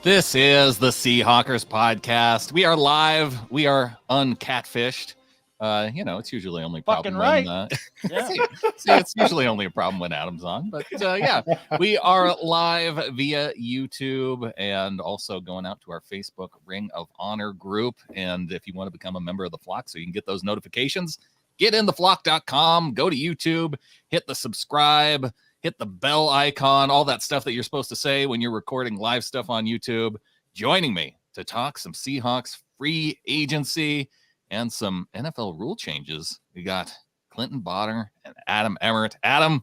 This is the Seahawkers podcast. We are live. We are uncatfished. It's usually only a problem Fucking when Yeah. see, it's usually only a problem when Adam's on. But yeah, we are live via YouTube and also going out to our Facebook Ring of Honor group. And if you want to become a member of the flock so you can get those notifications, get in theflock.com, go to YouTube, hit the subscribe, hit the bell icon, all that stuff that you're supposed to say when you're recording live stuff on YouTube. Joining me to talk some Seahawks free agency and some NFL rule changes. We got Clinton Botter and Adam Emmert. Adam,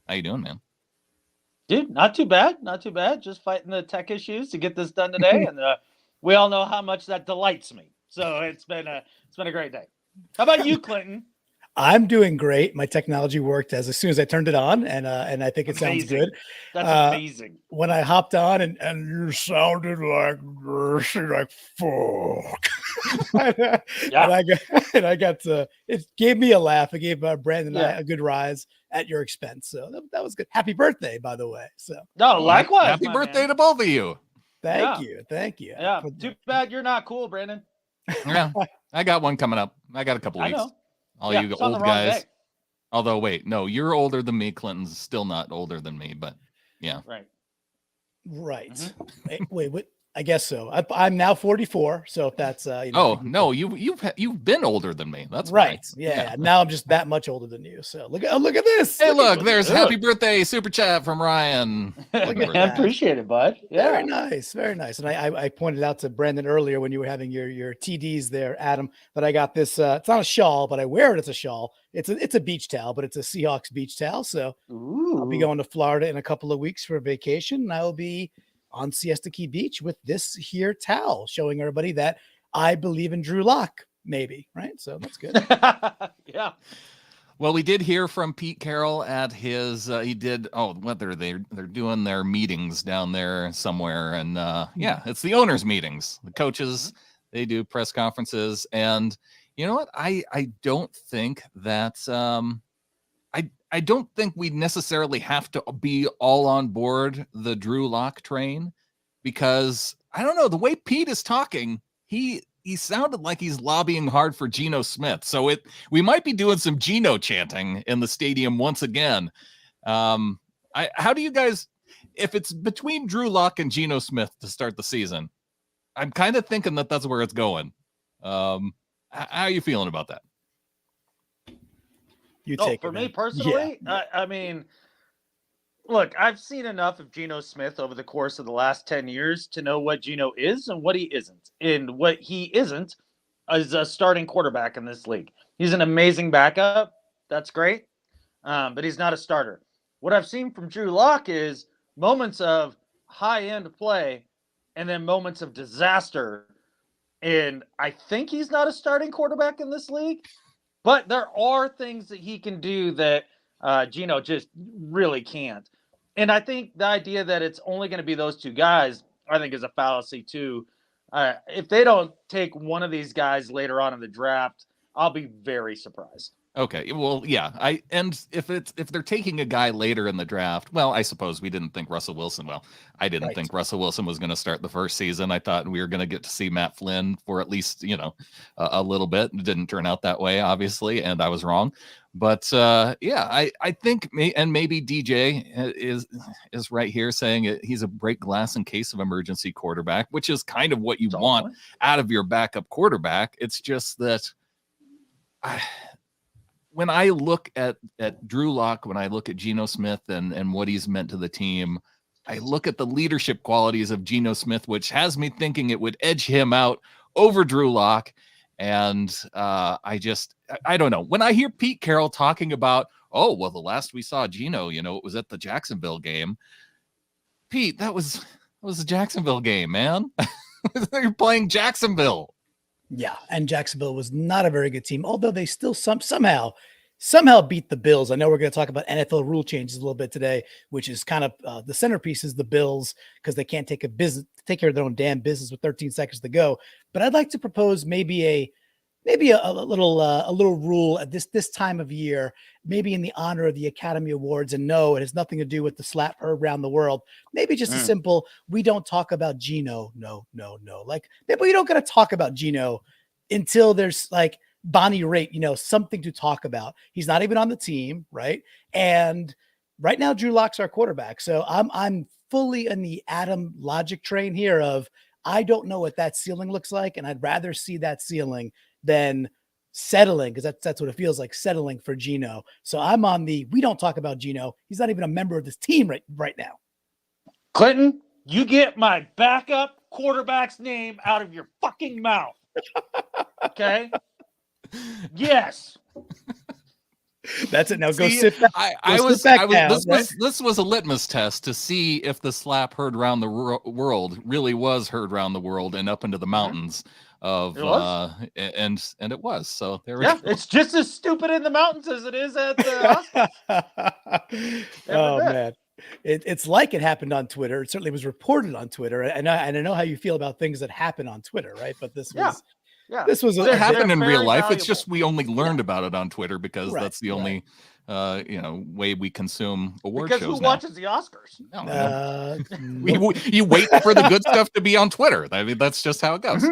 how you doing, man? Dude, not too bad. Not too bad. Just fighting the tech issues to get this done today. And we all know how much that delights me. So it's been a great day. How about you, Clinton? I'm doing great. My technology worked as soon as I turned it on, and I think it sounds good. That's amazing. When I hopped on, and you sounded like fuck. and I got to. It gave me a laugh. It gave Brandan and I a good rise at your expense. So that was good. Happy birthday, by the way. So no, likewise. Happy birthday to both of you. Thank you. Yeah. Too bad you're not cool, Brandon. Yeah, I got one coming up. I got a couple weeks. All you old guys. Day. Although, wait, no, you're older than me. Clinton's still not older than me, but yeah. Right. Mm-hmm. Wait, what? I guess so. I'm now 44, so if that's Oh no, you've been older than me. That's right. Yeah. Now I'm just that much older than you. So look at this. Hey, look, there's happy birthday super chat from Ryan. I appreciate it, bud. Yeah, very nice. And I pointed out to Brandan earlier when you were having your TDs there, Adam, that I got this. It's not a shawl, but I wear it as a shawl. It's a beach towel, but it's a Seahawks beach towel. So I'll be going to Florida in a couple of weeks for a vacation, and I will be on Siesta Key Beach with this here towel, showing everybody that I believe in Drew Lock, maybe, right? So that's good. Yeah. Well, we did hear from Pete Carroll at his, they're doing their meetings down there somewhere. And it's the owners' meetings. The coaches, they do press conferences. And you know what? I don't think that, I don't think we necessarily have to be all on board the Drew Lock train, because I don't know, the way Pete is talking, he sounded like he's lobbying hard for Geno Smith. So we might be doing some Geno chanting in the stadium once again. How do you guys, if it's between Drew Lock and Geno Smith to start the season, I'm kind of thinking that that's where it's going. How are you feeling about that? For me personally, I mean, look, I've seen enough of Geno Smith over the course of the last 10 years to know what Geno is and what he isn't. And what he isn't is a starting quarterback in this league. He's an amazing backup. That's great. But he's not a starter. What I've seen from Drew Lock is moments of high-end play and then moments of disaster. And I think he's not a starting quarterback in this league. But there are things that he can do that Geno just really can't. And I think the idea that it's only going to be those two guys, I think, is a fallacy too. If they don't take one of these guys later on in the draft, I'll be very surprised. Okay, well, yeah, if they're taking a guy later in the draft, well, I suppose we didn't think Russell Wilson. Well, I didn't think Russell Wilson was going to start the first season. I thought we were going to get to see Matt Flynn for at least a little bit. It didn't turn out that way, obviously, and I was wrong. But I think maybe DJ is right here saying he's a break glass in case of emergency quarterback, which is kind of what you want out of your backup quarterback. It's just that when I look at Drew Lock, when I look at Geno Smith and what he's meant to the team, I look at the leadership qualities of Geno Smith, which has me thinking it would edge him out over Drew Lock. And I don't know. When I hear Pete Carroll talking about, the last we saw Geno, it was at the Jacksonville game. Pete, that was the Jacksonville game, man. You're playing Jacksonville. Yeah, and Jacksonville was not a very good team, although they still somehow beat the Bills. I know we're going to talk about NFL rule changes a little bit today, which is kind of the centerpiece is the Bills, because they can't take care of their own damn business with 13 seconds to go. But I'd like to propose maybe maybe a little rule at this time of year, maybe in the honor of the Academy Awards. And no, it has nothing to do with the slap heard around the world. Maybe just a simple, we don't talk about Geno. No. Like, maybe we don't got to talk about Geno until there's like Bonnie Raitt, something to talk about. He's not even on the team, right? And right now, Drew Lock's our quarterback. So I'm fully in the Adam logic train here of, I don't know what that ceiling looks like, and I'd rather see that ceiling than settling, because that's what it feels like, settling for Geno. So I'm on the, we don't talk about Geno. He's not even a member of this team right now. Clinton, you get my backup quarterback's name out of your fucking mouth. Okay? Yes. That's it. Now go sit back. This was a litmus test to see if the slap heard around the world really was heard around the world and up into the mountains of and it was. So there we go. It's just as stupid in the mountains as it is at the Oscars. Oh man. It's like it happened on Twitter. It certainly was reported on Twitter. And I know how you feel about things that happen on Twitter, right? But this was it happened in real life. Valuable. It's just we only learned about it on Twitter because that's the only way we consume award shows. Because who watches the Oscars? You wait for the good stuff to be on Twitter. I mean, that's just how it goes.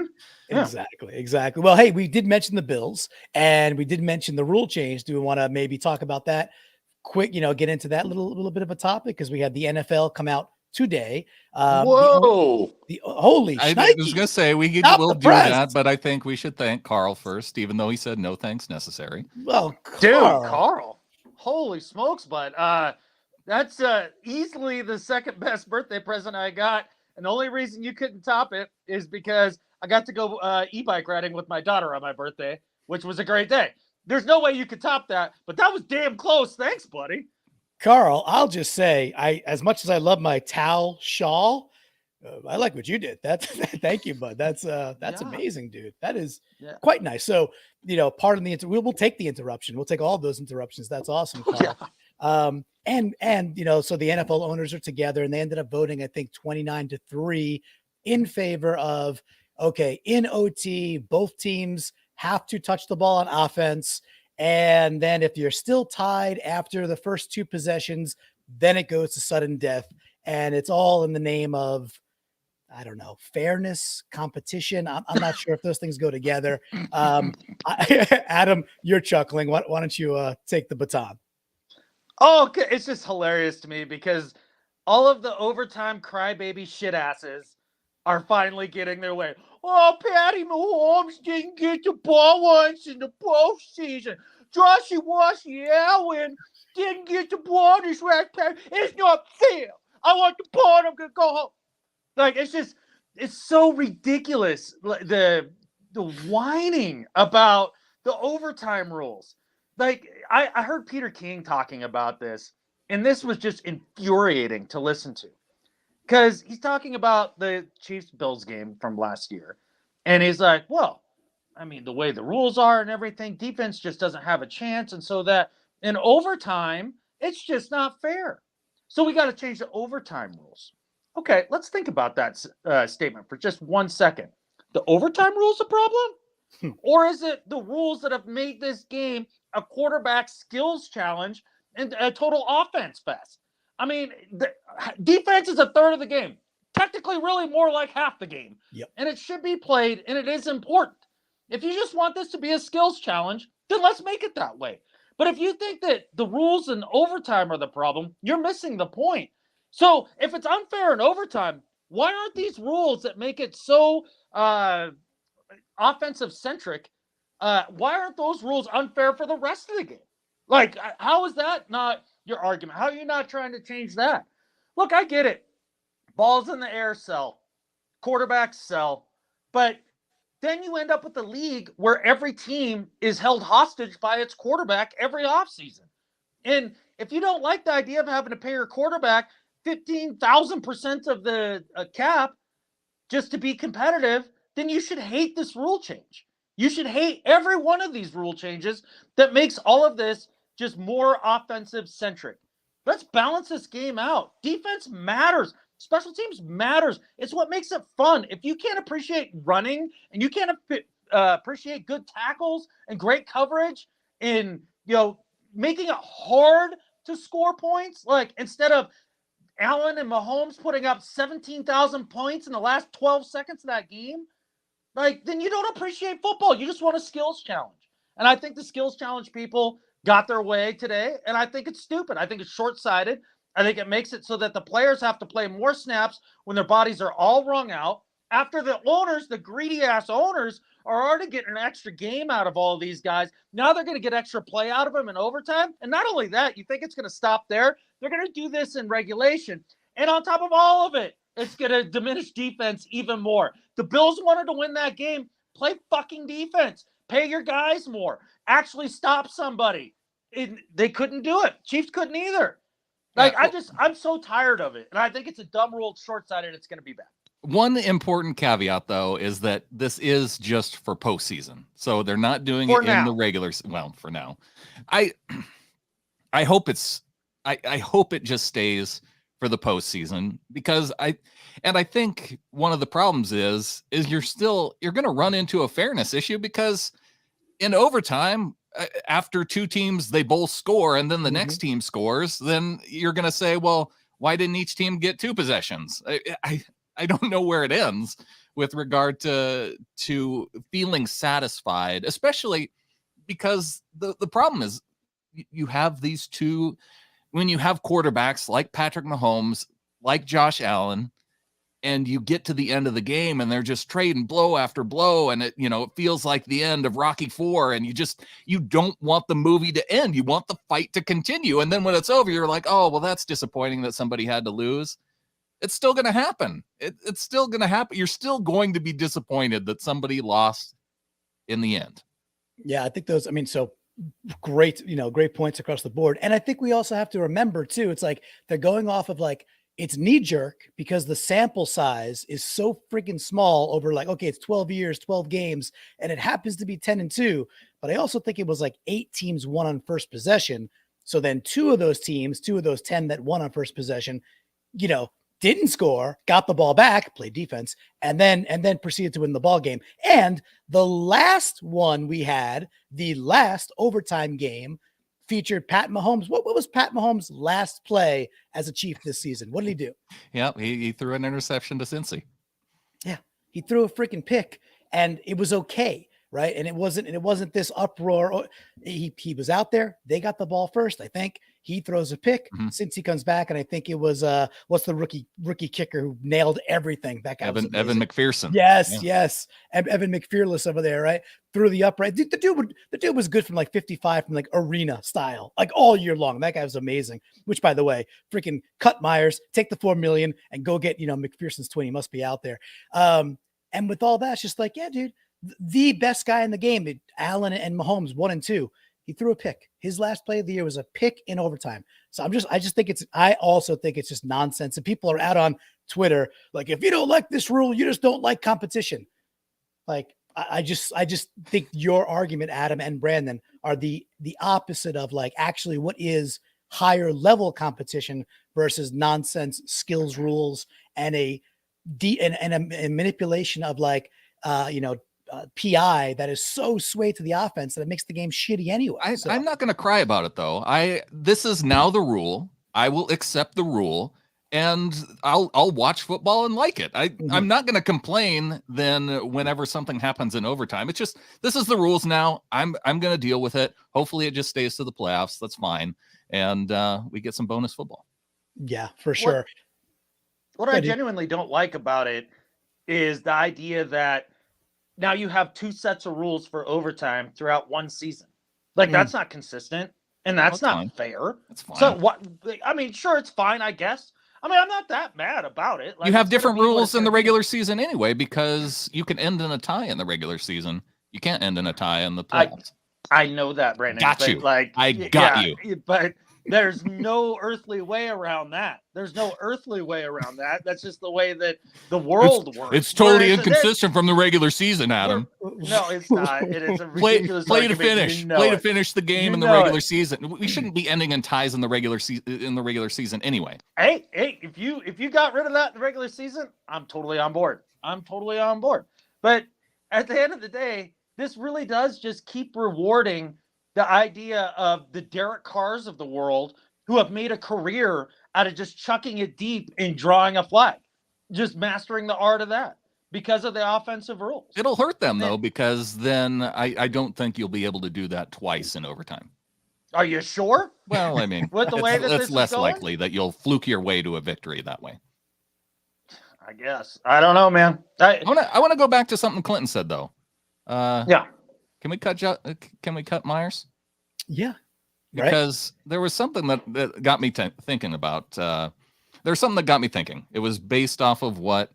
Exactly. Well, hey, we did mention the Bills and we did mention the rule change. Do we want to maybe talk about that quick? Get into that little bit of a topic, because we had the NFL come out today. Whoa! Holy! I was gonna say we'll do that, but I think we should thank Carl first, even though he said no thanks necessary. Well, Carl! Holy smokes, bud! That's easily the second best birthday present I got, and the only reason you couldn't top it is because I got to go e-bike riding with my daughter on my birthday, which was a great day. There's no way you could top that, but that was damn close. Thanks, buddy. Carl, I'll just say, as much as I love my towel shawl, I like what you did. Thank you, bud. That's amazing, dude. That is quite nice. So, pardon the we'll take the interruption. We'll take all those interruptions. That's awesome, Carl. And so the NFL owners are together and they ended up voting, I think 29-3 in favor of, okay, in OT, both teams have to touch the ball on offense. And then if you're still tied after the first two possessions, then it goes to sudden death. And it's all in the name of, I don't know, fairness, competition. I'm not sure if those things go together. Adam, you're chuckling. Why don't you take the baton? Oh, okay. It's just hilarious to me because all of the overtime crybaby shit asses are finally getting their way. Oh, Patty Mahomes didn't get the ball once in the postseason. Joshy Washy Allen didn't get the ball this last time. It's not fair. I want the ball and I'm going to go home. Like, it's so ridiculous. The whining about the overtime rules. Like, I heard Peter King talking about this, and this was just infuriating to listen to. Because he's talking about the Chiefs-Bills game from last year. And he's like, well, I mean, the way the rules are and everything, defense just doesn't have a chance. And so that in overtime, it's just not fair. So we got to change the overtime rules. Okay, let's think about that statement for just 1 second. The overtime rules a problem? Or is it the rules that have made this game a quarterback skills challenge and a total offense fest? I mean, the defense is a third of the game. Technically, really more like half the game. Yep. And it should be played, and it is important. If you just want this to be a skills challenge, then let's make it that way. But if you think that the rules in overtime are the problem, you're missing the point. So if it's unfair in overtime, why aren't these rules that make it so offensive-centric, why aren't those rules unfair for the rest of the game? Like, how is that not your argument? How are you not trying to change that? Look, I get it. Balls in the air sell. Quarterbacks sell. But then you end up with a league where every team is held hostage by its quarterback every offseason. And if you don't like the idea of having to pay your quarterback 15,000% of the cap just to be competitive, then you should hate this rule change. You should hate every one of these rule changes that makes all of this just more offensive centric. Let's balance this game out. Defense matters. Special teams matters. It's what makes it fun. If you can't appreciate running and you can't appreciate good tackles and great coverage in, making it hard to score points? Like, instead of Allen and Mahomes putting up 17,000 points in the last 12 seconds of that game, like, then you don't appreciate football. You just want a skills challenge. And I think the skills challenge people got their way today, and I think it's stupid. I think it's short-sighted. I think it makes it so that the players have to play more snaps when their bodies are all wrung out, after the owners, the greedy-ass owners, are already getting an extra game out of all of these guys. Now they're going to get extra play out of them in overtime. And not only that, you think it's going to stop there? They're going to do this in regulation. And on top of all of it, it's going to diminish defense even more. The Bills wanted to win that game. Play fucking defense. Pay your guys more. Actually stop somebody. They couldn't do it. Chiefs couldn't either. Like, I'm so tired of it. And I think it's a dumb rule. It's short-sighted. It's going to be bad. One important caveat, though, is that this is just for postseason. So they're not doing it in the regular. Well, for now, I hope I hope it just stays for the postseason, because I think one of the problems is you're going to run into a fairness issue, because in overtime, after two teams, they both score and then the next team scores, then you're going to say, well, why didn't each team get two possessions? I don't know where it ends with regard to feeling satisfied, especially because the problem is you have these two, when you have quarterbacks like Patrick Mahomes, like Josh Allen, and you get to the end of the game and they're just trading blow after blow, and it feels like the end of Rocky IV, and you don't want the movie to end. You want the fight to continue. And then when it's over, you're like, oh, well, that's disappointing that somebody had to lose. It's still going to happen. It's still going to happen. You're still going to be disappointed that somebody lost in the end. Yeah, I think those, so great, great points across the board. And I think we also have to remember too, it's like they're going off of like, it's knee jerk because the sample size is so freaking small over like, okay, it's 12 years, 12 games, and it happens to be 10-2. But I also think it was like 8 teams won on first possession. So then 2 of those 10 that won on first possession, didn't score, got the ball back, played defense, and then proceeded to win the ball game. And the last one we had, the last overtime game, featured Pat Mahomes. What was Pat Mahomes' last play as a Chief this season? What did he do? Yeah, he threw an interception to Cincy. Yeah, he threw a freaking pick, and it was okay, right? And it wasn't this uproar. He was out there. They got the ball first, I think. He throws a pick since he comes back, and I think it was what's the rookie kicker who nailed everything? That guy Evan McPherson. Yes. Evan McPherless over there, right? Through the upright. The dude was good from like 55 from like arena style, like all year long. That guy was amazing. Which, by the way, freaking cut Myers, take the $4 million and go get McPherson's twin. He must be out there. And with all that, it's just like, yeah, dude, the best guy in the game, Allen and Mahomes, 1 and 2. He threw a pick. His last play of the year was a pick in overtime. So I also think it's just nonsense. And people are out on Twitter like, if you don't like this rule, you just don't like competition. Like, I just think your argument, Adam and Brandon, are the opposite of like actually what is higher level competition versus nonsense skills rules and a manipulation of like PI that is so swayed to the offense that it makes the game shitty anyway. I'm not going to cry about it though. This is now the rule. I will accept the rule, and I'll watch football and like it. I'm not going to complain then whenever something happens in overtime. It's just, this is the rules now. I'm going to deal with it. Hopefully it just stays to the playoffs. That's fine. And we get some bonus football. Yeah, for sure. What I genuinely don't like about it is the idea that now you have 2 sets of rules for overtime throughout one season. Like, that's not consistent, and that's not fair. That's fine. So what? Sure, it's fine, I guess. I'm not that mad about it. Like, you have different rules in the regular season anyway, because you can end in a tie in the regular season. You can't end in a tie in the playoffs. I know that, Brandon. Got you. I got you. But there's no earthly way around that. That's just the way that the world works. It's totally inconsistent from the regular season, Adam. No, it's not. It is a ridiculous play to finish. Play to finish the game in the regular season. We shouldn't be ending in ties in the regular season anyway. Hey, if you got rid of that in the regular season, I'm totally on board. But at the end of the day, this really does just keep rewarding the idea of the Derek Carrs of the world who have made a career out of just chucking it deep and drawing a flag, just mastering the art of that because of the offensive rules. It'll hurt them, though, because then I don't think you'll be able to do that twice in overtime. Are you sure? Well, I mean, With the way that it's this less is going? likely that you'll fluke your way to a victory that way. I guess. I don't know, man. I want to go back to something Clinton said, though. Yeah. Can we cut Myers? Yeah. Because there was something that got me thinking about. There's something that got me thinking. It was based off of what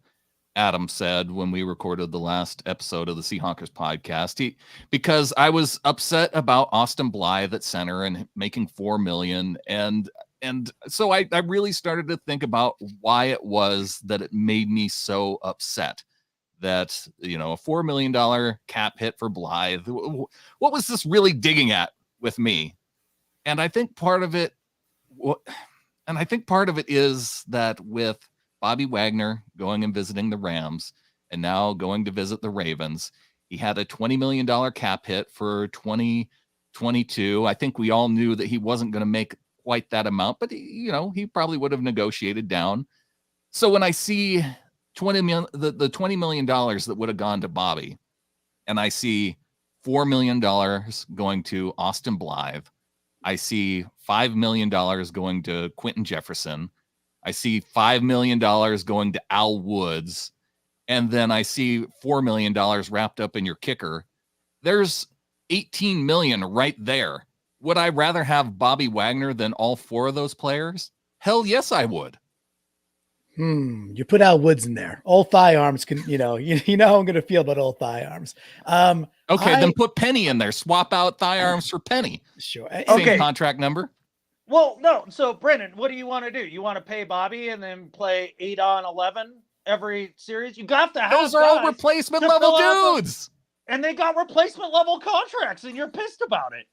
Adam said when we recorded the last episode of the Seahawks podcast. Because I was upset about Austin Blythe at center and making $4 million, and so I really started to think about why it was that it made me so upset that, a $4 million cap hit for Blythe. What was this really digging at with me? And I think part of it is that with Bobby Wagner going and visiting the Rams and now going to visit the Ravens, he had a $20 million cap hit for 2022. I think we all knew that he wasn't going to make quite that amount, but he probably would have negotiated down. So when I see the $20 million that would have gone to Bobby, and I see $4 million going to Austin Blythe, I see $5 million going to Quentin Jefferson, I see $5 million going to Al Woods, and then I see $4 million wrapped up in your kicker. There's $18 million right there. Would I rather have Bobby Wagner than all four of those players? Hell yes, I would. You put Al Woods in there. Old thigh arms can, you know how I'm going to feel about old thigh arms. Okay, then put Penny in there. Swap out thigh arms for Penny. Sure. Same contract number. Well, no. So, Brandan, what do you want to do? You want to pay Bobby and then play 8 on 11 every series? You got to have those are all replacement level dudes. And they got replacement level contracts, and you're pissed about it.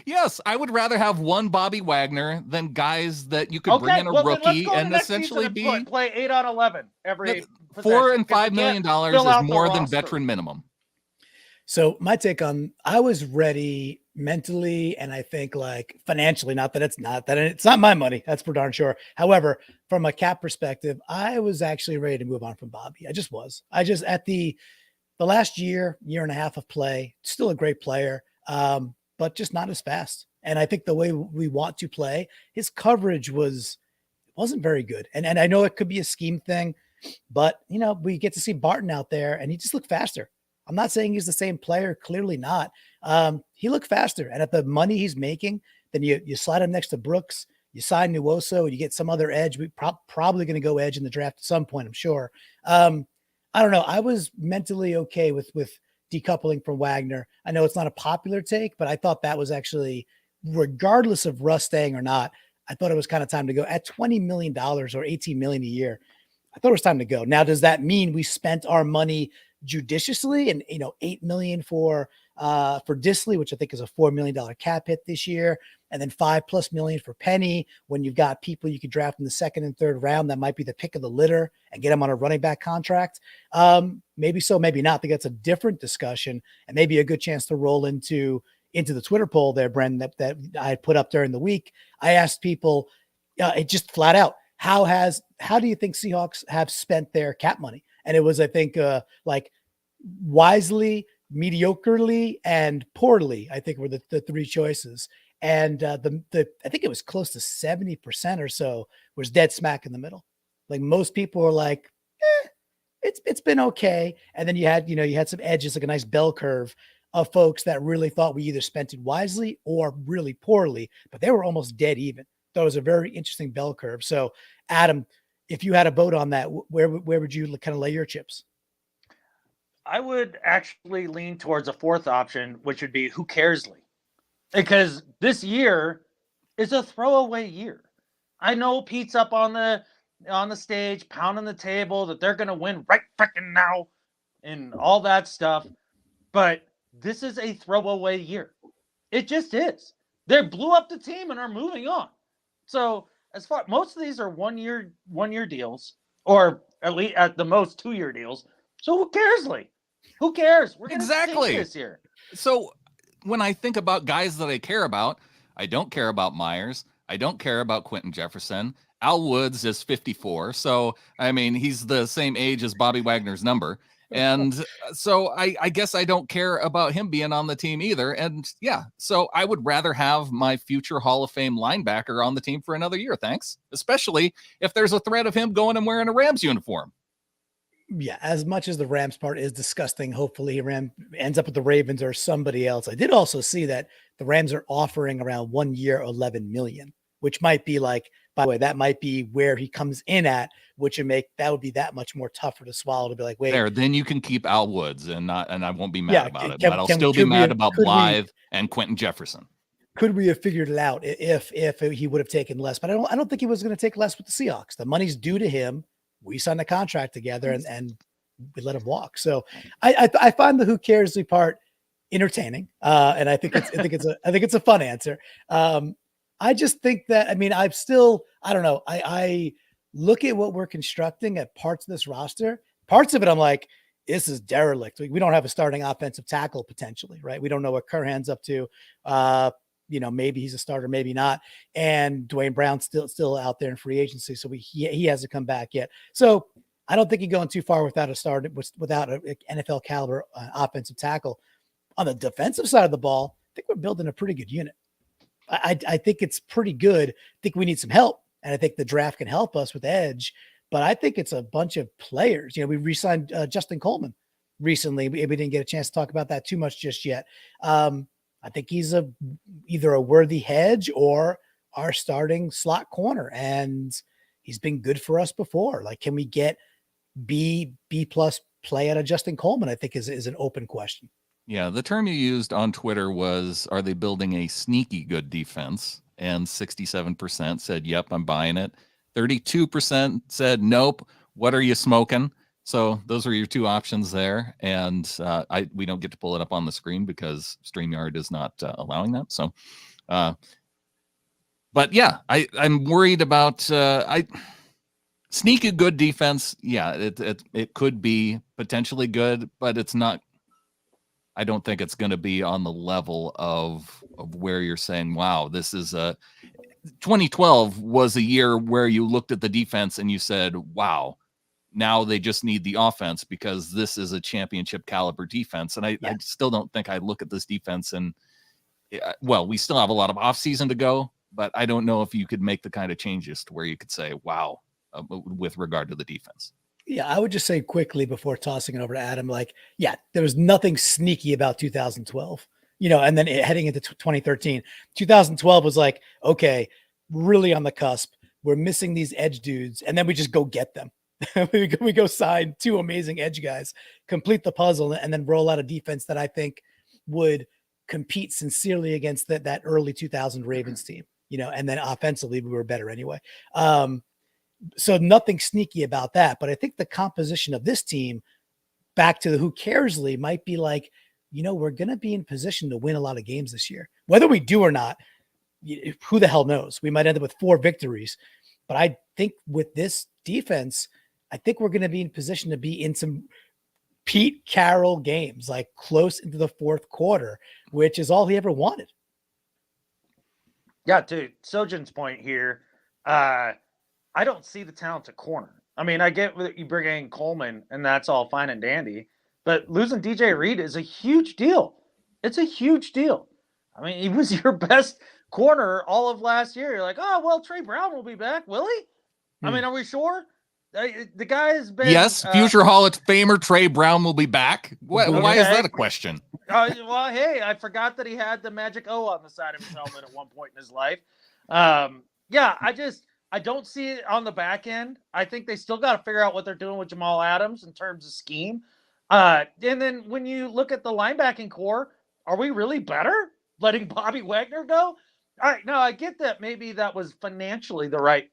Yes, I would rather have one Bobby Wagner than guys that you could bring in a rookie and essentially play 8 on 11 every $4 and $5 million is more than veteran minimum. So my take on, I was ready mentally and I think like financially, not that it's not my money. That's for darn sure. However, from a cap perspective, I was actually ready to move on from Bobby. I just was. At the last year and a half of play, still a great player, but just not as fast. And I think the way we want to play, his coverage wasn't very good. And I know it could be a scheme thing, but we get to see Barton out there and he just looked faster. I'm not saying he's the same player, clearly not. He looked faster. And at the money he's making, then you slide him next to Brooks, you sign Nuoso, you get some other edge. We probably going to go edge in the draft at some point, I'm sure. I don't know. I was mentally okay with decoupling from Wagner. I know it's not a popular take, but I thought that was actually, regardless of Russ staying or not, I thought it was kind of time to go at $20 million or $18 million a year. I thought it was time to go. Now, does that mean we spent our money judiciously and $8 million for Disley, which I think is a $4 million cap hit this year, and then $5+ million for Penny when you've got people you could draft in the second and third round that might be the pick of the litter and get them on a running back contract? Maybe so, maybe not. I think that's a different discussion and maybe a good chance to roll into the Twitter poll there, Brendan, that I put up during the week. I asked people, it just flat out, how do you think Seahawks have spent their cap money? And it was, I think, like wisely, mediocrely, and poorly, I think were the three choices. And I think it was close to 70% or so was dead smack in the middle. Like most people were like, it's been okay. And then you had some edges, like a nice bell curve of folks that really thought we either spent it wisely or really poorly, but they were almost dead even. That was a very interesting bell curve. So Adam, if you had a vote on that, where would you kind of lay your chips? I would actually lean towards a fourth option, which would be who-caresy. Because this year is a throwaway year. I know Pete's up on the stage, pounding the table that they're going to win right freaking now and all that stuff. But this is a throwaway year. It just is. They blew up the team and are moving on. So most of these are one year deals, or at least at the most 2-year deals. So who cares? Who cares? We're going to Exactly. this year. So when I think about guys that I care about, I don't care about Myers. I don't care about Quentin Jefferson. Al Woods is 54. So, I mean, he's the same age as Bobby Wagner's number. And so I guess I don't care about him being on the team either. And yeah, so I would rather have my future Hall of Fame linebacker on the team for another year. Thanks. Especially if there's a threat of him going and wearing a Rams uniform. Yeah, as much as the Rams part is disgusting, hopefully he ends up with the Ravens or somebody else. I did also see that the Rams are offering around 1 year, 11 million, which might be like, by the way, that might be where he comes in at, which would be that much more tougher to swallow to be like, wait, then you can keep Al Woods and I won't be mad about it, but I'll still be could mad about Blythe and Quentin Jefferson. Could we have figured it out if he would have taken less? But I don't think he was going to take less with the Seahawks. The money's due to him. We signed a contract together and we let him walk. So I find the who cares part entertaining. And I think it's a fun answer. I just think that, I mean, I don't know. I look at what we're constructing at parts of this roster. Parts of it, I'm like, this is derelict. We don't have a starting offensive tackle potentially, right? We don't know what Curhan's up to. Maybe he's a starter, maybe not. And Dwayne Brown's still out there in free agency, so he hasn't come back yet. So I don't think you're going too far without an NFL caliber offensive tackle. On the defensive side of the ball, I think we're building a pretty good unit. I think it's pretty good. I think we need some help, and I think the draft can help us with edge. But I think it's a bunch of players. We re-signed Justin Coleman recently. We didn't get a chance to talk about that too much just yet. I think he's either a worthy hedge or our starting slot corner, and he's been good for us before. Like, can we get B plus play out of Justin Coleman? I think is an open question. Yeah, the term you used on Twitter was, are they building a sneaky good defense? And 67% said, yep, I'm buying it. 32% said, nope, what are you smoking? So those are your two options there. And we don't get to pull it up on the screen because StreamYard is not allowing that. So, but yeah, I'm worried about sneaky good defense. Yeah, it could be potentially good, but it's not. I don't think it's going to be on the level of where you're saying, wow, this is 2012 was a year where you looked at the defense and you said, wow, now they just need the offense because this is a championship caliber defense. And I still don't think I look at this defense and, well, we still have a lot of offseason to go, but I don't know if you could make the kind of changes to where you could say, wow, with regard to the defense. Yeah, I would just say quickly before tossing it over to Adam, there was nothing sneaky about 2012, and then heading into 2013, 2012 was like, okay, really on the cusp. We're missing these edge dudes. And then we just go get them. we go sign two amazing edge guys, complete the puzzle, and then roll out a defense that I think would compete sincerely against that early 2000 Ravens team, and then offensively we were better anyway. So nothing sneaky about that, but I think the composition of this team, back to the who caresly, might be like, we're going to be in position to win a lot of games this year, whether we do or not. Who the hell knows? We might end up with 4 victories, but I think with this defense, I think we're going to be in position to be in some Pete Carroll games, like close into the fourth quarter, which is all he ever wanted. Yeah, to Sojin's point here, I don't see the talent at corner. I mean, I get that you bring in Coleman, and that's all fine and dandy, but losing DJ Reed is a huge deal. It's a huge deal. I mean, he was your best corner all of last year. You're like, oh, well, Trey Brown will be back, will he? I mean, are we sure? The guy has been... Yes, future Hall of Famer Trey Brown will be back. Why is that a question? Well, hey, I forgot that he had the magic O on the side of his helmet at one point in his life. I don't see it on the back end. I think they still got to figure out what they're doing with Jamal Adams in terms of scheme. And then when you look at the linebacking core, are we really better letting Bobby Wagner go? All right, now I get that maybe that was financially the right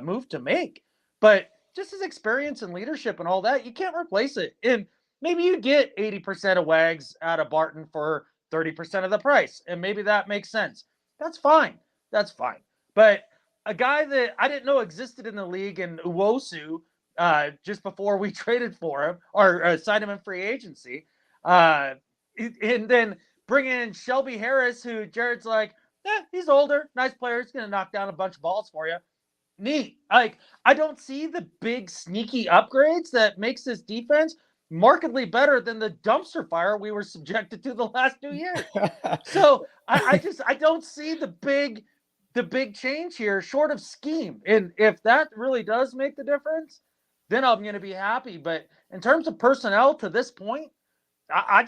move to make, but just his experience and leadership and all that, you can't replace it. And maybe you get 80% of Wags out of Barton for 30% of the price, and maybe that makes sense. That's fine. That's fine. But a guy that I didn't know existed in the league, in Uwosu, just before we traded for him or signed him in free agency, And then bring in Shelby Harris, who Jared's like, he's older, nice player. He's going to knock down a bunch of balls for you. Neat. Like, I don't see the big sneaky upgrades that makes this defense markedly better than the dumpster fire we were subjected to the last 2 years. So I don't see the big change here short of scheme. And if that really does make the difference, then I'm going to be happy. But in terms of personnel to this point, I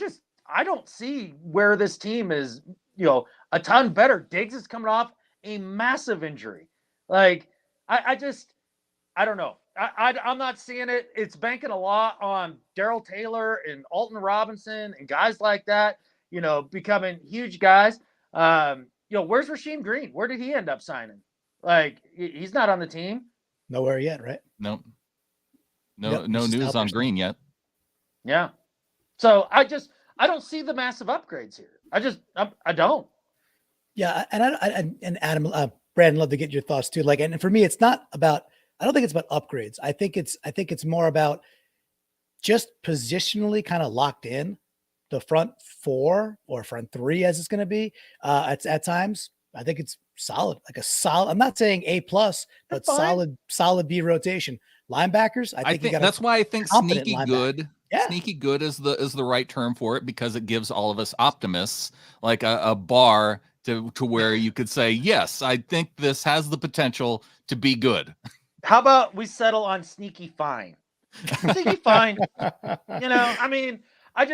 don't see where this team is, a ton better. Diggs is coming off a massive injury. Like, I don't know. I'm not seeing it. It's banking a lot on Darrell Taylor and Alton Robinson and guys like that, becoming huge guys. Where's Rasheem Green? Where did he end up signing? Like, he's not on the team. Nowhere yet, right? No Yep, news on Green yet. Yeah. So I don't see the massive upgrades here. I don't. Yeah, and Adam, Brandon, love to get your thoughts too. Like, and for me, it's not about. I don't think it's about upgrades. I think it's more about just positionally kind of locked in the front four or front three as it's going to be at times. I think it's solid, like a solid. I'm not saying A+, but solid B rotation. Linebackers, I think that's why I think sneaky good. Yeah. Sneaky good is the right term for it, because it gives all of us optimists like a bar to where you could say, yes, I think this has the potential to be good. How about we settle on sneaky fine? Sneaky fine. I mean, I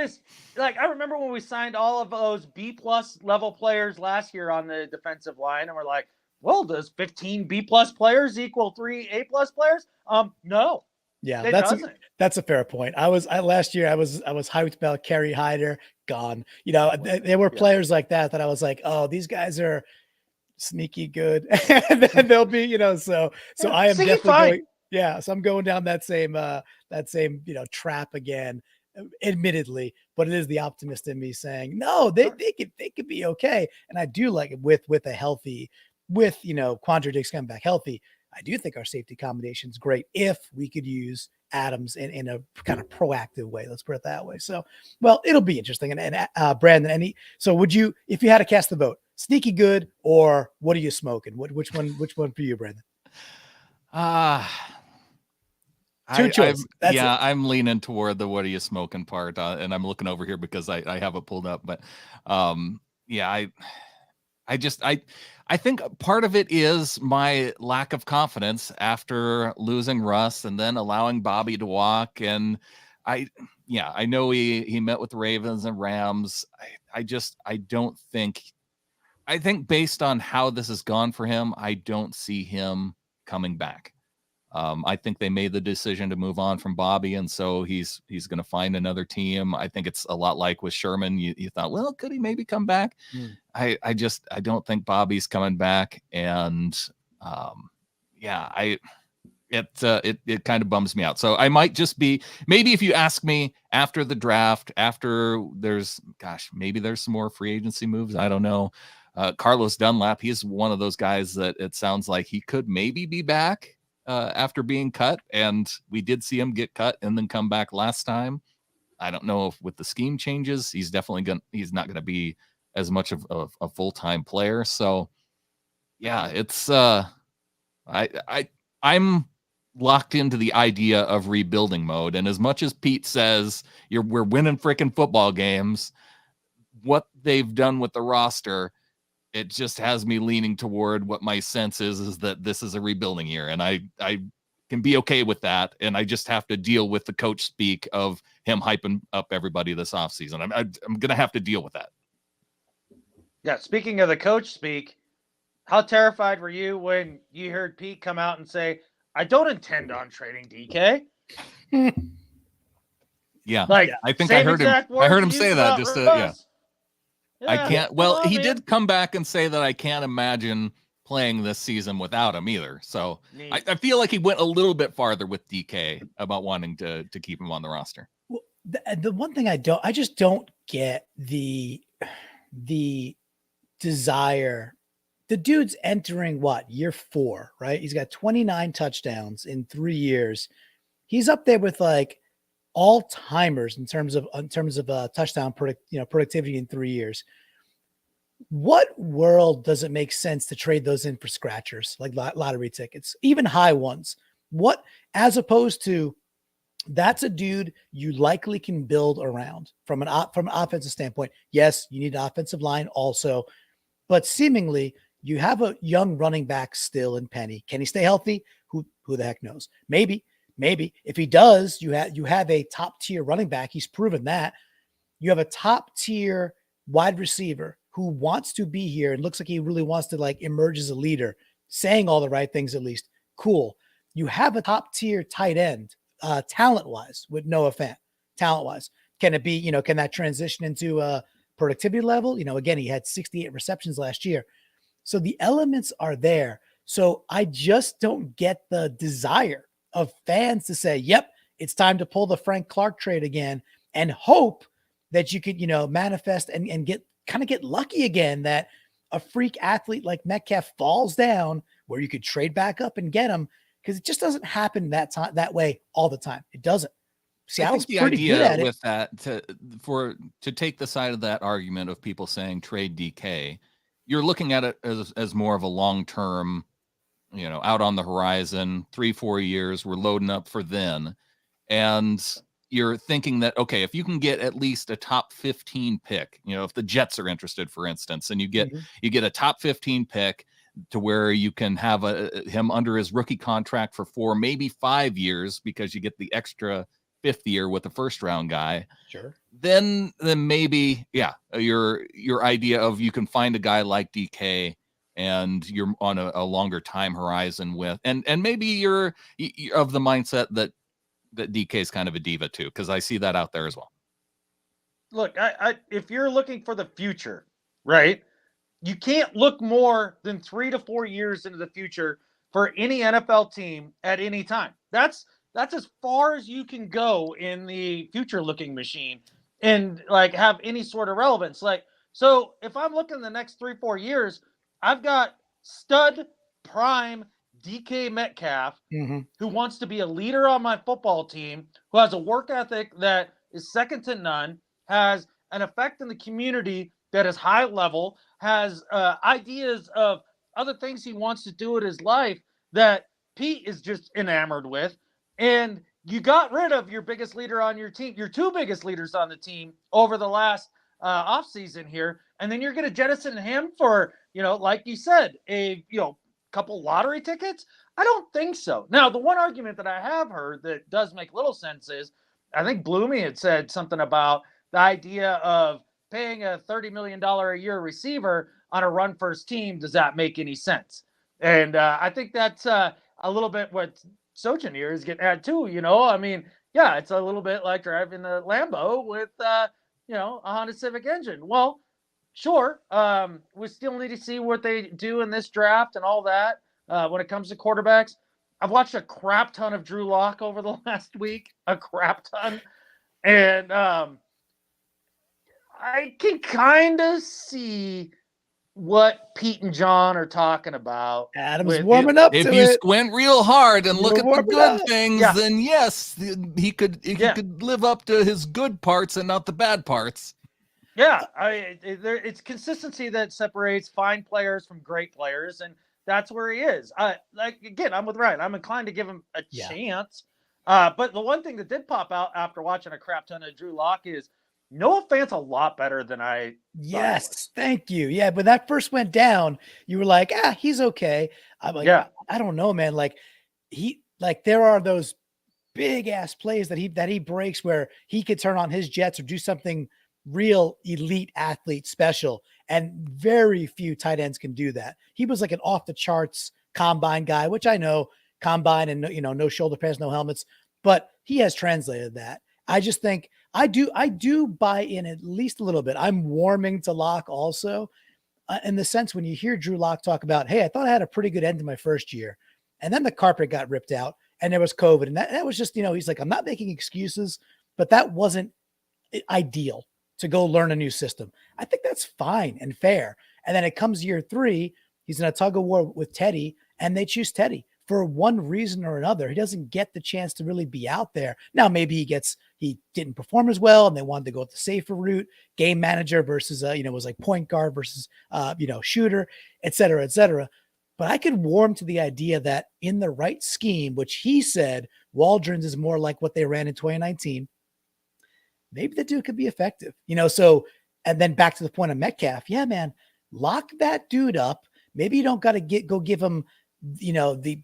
remember when we signed all of those B+ level players last year on the defensive line, and we're like, well, does 15 B+ players equal 3 A+ players? No. Yeah, that's a fair point. Last year I was hyped about Kerry Hyder, gone. There were players like that I was like, oh, these guys are sneaky good, and then they'll be, so I am definitely going, so I'm going down that same trap again, admittedly, but it is the optimist in me saying, no, they could be okay. And I do like it with a healthy, Quandre Diggs coming back healthy. I do think our safety combination is great if we could use Adams in a kind of proactive way. Let's put it that way. So, well, it'll be interesting. And Brandon, so would you, if you had to cast the vote, sneaky good or what are you smoking? Which one for you, Brandan? Two choices. I'm leaning toward the what are you smoking part, and I'm looking over here because I have it pulled up. But I think part of it is my lack of confidence after losing Russ and then allowing Bobby to walk. And I know he met with the Ravens and Rams. I think based on how this has gone for him, I don't see him coming back. I think they made the decision to move on from Bobby, and so he's going to find another team. I think it's a lot like with Sherman. You thought, well, could he maybe come back? I don't think Bobby's coming back, and it kind of bums me out. So I might just be, maybe if you ask me after the draft, after maybe there's some more free agency moves. I don't know. Carlos Dunlap, he's one of those guys that it sounds like he could maybe be back after being cut, and we did see him get cut and then come back last time. I don't know if with the scheme changes, he's not going to be as much of a full-time player. So yeah, it's I'm locked into the idea of rebuilding mode. And as much as Pete says we're winning freaking football games, what they've done with the roster, it just has me leaning toward what my sense is that this is a rebuilding year. And I can be okay with that. And I just have to deal with the coach speak of him hyping up everybody this offseason. I'm going to have to deal with that. Yeah. Speaking of the coach speak, how terrified were you when you heard Pete come out and say, I don't intend on trading DK? Yeah. I think I heard him say that just yeah. I can't. Well, he did come back and say that I can't imagine playing this season without him either. So I feel like he went a little bit farther with DK about wanting to keep him on the roster. Well, the one thing I just don't get the desire. The dude's entering year 4, right? He's got 29 touchdowns in 3 years. He's up there with like all timers in terms of touchdown productivity in 3 years. What world does it make sense to trade those in for scratchers like lottery tickets, even high ones? What, as opposed to, that's a dude you likely can build around from an offensive standpoint. Yes, you need an offensive line also, but seemingly you have a young running back still in Penny. Can he stay healthy? Who the heck knows? Maybe if he does, you have a top tier running back. He's proven that. You have a top tier wide receiver who wants to be here and looks like he really wants to like emerge as a leader, saying all the right things at least. Cool. You have a top tier tight end, talent-wise, with Noah Fant, talent-wise. Can it be, can that transition into a productivity level? Again, he had 68 receptions last year. So the elements are there. So I just don't get the desire of fans to say, yep, it's time to pull the Frank Clark trade again and hope that you could, manifest and get lucky again that a freak athlete like Metcalf falls down where you could trade back up and get him, because it just doesn't happen that way all the time. It doesn't. Seattle's pretty good at it. With that, to take the side of that argument of people saying trade DK, you're looking at it as more of a long-term, out on the horizon, 3-4 years, we're loading up for then. And you're thinking that, okay, if you can get at least a top 15 pick, if the Jets are interested, for instance, and you get a top 15 pick to where you can have him under his rookie contract for 4, maybe 5 years, because you get the extra 5th year with the first round guy. Sure. Then maybe, your idea of you can find a guy like DK and you're on a longer time horizon with, and maybe you're of the mindset that DK is kind of a diva too, because I see that out there as well. Look, I if you're looking for the future, right, you can't look more than 3 to 4 years into the future for any NFL team at any time. That's as far as you can go in the future looking machine and like have any sort of relevance. Like, so if I'm looking the next 3-4 years, I've got stud prime DK Metcalf, who wants to be a leader on my football team, who has a work ethic that is second to none, has an effect in the community that is high level, has ideas of other things he wants to do in his life that Pete is just enamored with. And you got rid of your biggest leader on your team, your 2 biggest leaders on the team over the last offseason here. And then you're going to jettison him for, like you said, a, couple lottery tickets? I don't think so. Now, the one argument that I have heard that does make little sense is, I think Bloomy had said something about the idea of paying a $30 million a year receiver on a run first team. Does that make any sense? And I think that's a little bit what Sojin here is getting at too. I mean, yeah, it's a little bit like driving a Lambo with, a Honda Civic engine. Well, sure. We still need to see what they do in this draft and all that. When it comes to quarterbacks, I've watched a crap ton of Drew Lock over the last week, a crap ton. And I can kind of see what Pete and John are talking about. Adam's warming up to it. If you squint real hard and look at the good things, yeah, then yes, he could live up to his good parts and not the bad parts. Yeah, it's consistency that separates fine players from great players, and that's where he is. I'm with Ryan. I'm inclined to give him a chance. But the one thing that did pop out after watching a crap ton of Drew Lock is Noah Fant's a lot better than I. Yes, thank you. Yeah, when that first went down, you were like, he's okay. I'm like, I don't know, man. Like there are those big ass plays that he breaks where he could turn on his jets or do something real elite athlete special, and very few tight ends can do that. He was like an off the charts combine guy, which I know combine and no shoulder pads, no helmets, but he has translated that. I just think I do buy in at least a little bit. I'm warming to Lock also, in the sense when you hear Drew Lock talk about, hey, I thought I had a pretty good end to my first year, and then the carpet got ripped out and there was COVID, and that was just, he's like, I'm not making excuses, but that wasn't ideal to go learn a new system. I think that's fine and fair. And then it comes year 3, he's in a tug of war with Teddy, and they choose Teddy for one reason or another. He doesn't get the chance to really be out there. Now, maybe he gets he didn't perform as well, and they wanted to go with the safer route, game manager versus, was like point guard versus, shooter, et cetera, et cetera. But I could warm to the idea that in the right scheme, which he said Waldron's is more like what they ran in 2019, maybe the dude could be effective, so, and then back to the point of Metcalf. Yeah, man, lock that dude up. Maybe you don't got to go give him, the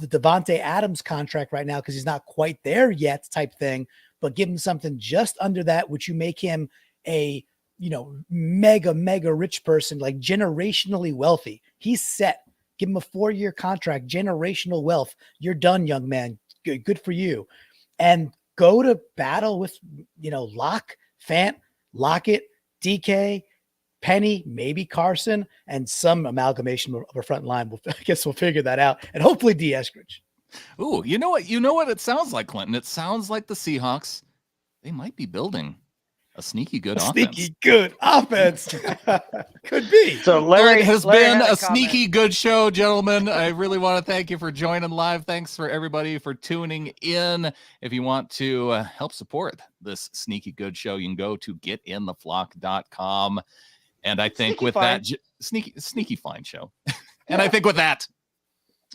Devontae Adams contract right now, because he's not quite there yet type thing, but give him something just under that, which you make him a, mega rich person, like generationally wealthy. He's set. Give him a 4-year contract, generational wealth. You're done, young man. Good for you. And go to battle with, Locke, Fant, Lockett, DK, Penny, maybe Carson, and some amalgamation of a front line. I guess we'll figure that out. And hopefully D. Eskridge. Ooh, you know what it sounds like, Clinton? It sounds like the Seahawks, they might be building a sneaky good offense. Sneaky good offense. Could be. So Larry It has Larry been had a comment. sneaky good show, gentlemen. I really want to thank you for joining live. Thanks for everybody for tuning in. If you want to help support this sneaky good show, you can go to getintheflock.com. And I think Sneaky with fine. that, sneaky fine show. And I think with that,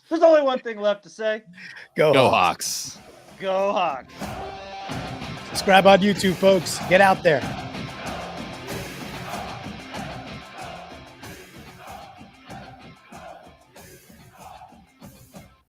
There's only one thing left to say. Go Hawks. Go Hawks. Subscribe on YouTube, folks. Get out there.